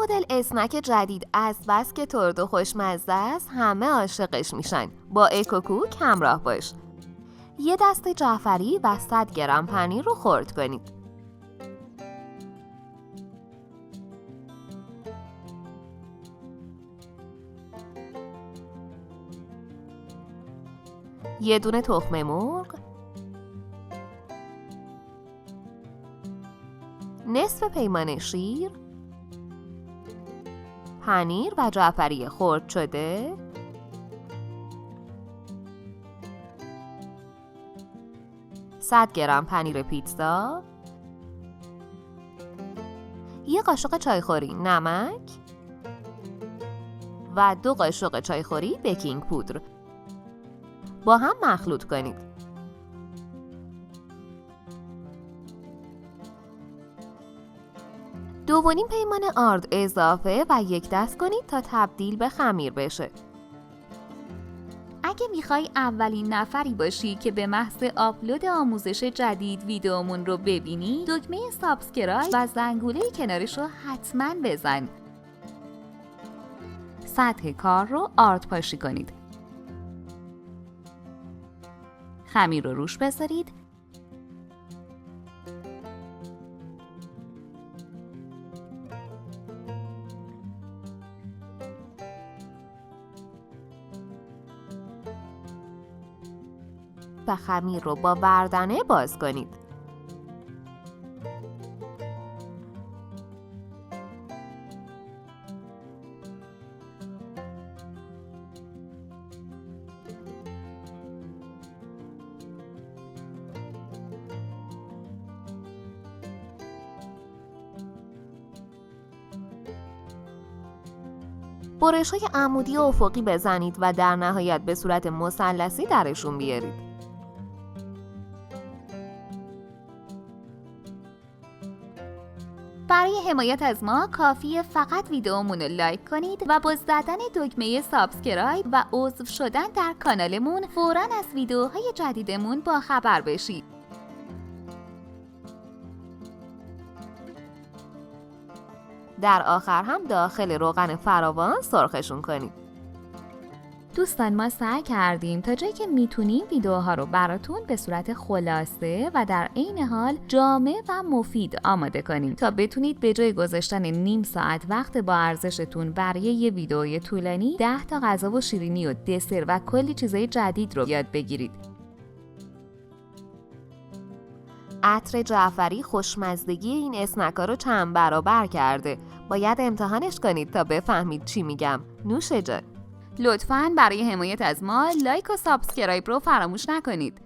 مدل اسنک جدید از بس که ترد و خوشمزه است همه عاشقش میشن. با اکوکوک همراه باش. یه دسته جعفری و 100 گرم پنیر رو خرد کنید. یه دونه تخم مرغ، نصف پیمانه شیر، پنیر و جعفری خرد شده، صد گرم پنیر پیتزا، یه قاشق چایخوری نمک و 2 قاشق چایخوری بیکینگ پودر. با هم مخلوط کنید. دوونیم پیمان آرد اضافه و یک دست کنید تا تبدیل به خمیر بشه. اگه میخوای اولین نفری باشی که به محض آپلود آموزش جدید ویدیومون رو ببینی، دکمه سابسکرایب و زنگوله کنارش رو حتما بزن. سطح کار رو آرد پاشی کنید. خمیر رو روش بذارید. و خمیر رو با وردنه باز کنید. برش‌های عمودی و افقی بزنید و در نهایت به صورت مثلثی درشون بیارید. برای حمایت از ما کافیه فقط ویدیومون رو لایک کنید و با زدن دکمه سابسکرایب و عضو شدن در کانالمون فوراً از ویدیوهای جدیدمون با خبر بشید. در آخر هم داخل روغن فراوان سرخشون کنید. دوستان ما سعی کردیم تا جایی که میتونیم ویدیوها رو براتون به صورت خلاصه و در عین حال جامع و مفید آماده کنیم تا بتونید به جای گذاشتن نیم ساعت وقت با ارزشتون برای یه ویدیوی طولانی 10 تا غذا و شیرینی و دسر و کلی چیزای جدید رو یاد بگیرید. عطر جعفری خوشمزدگی این اسنک‌ها رو چند برابر کرده. باید امتحانش کنید تا بفهمید چی میگم. نوش جان. لطفاً برای حمایت از ما لایک و سابسکرایب رو فراموش نکنید.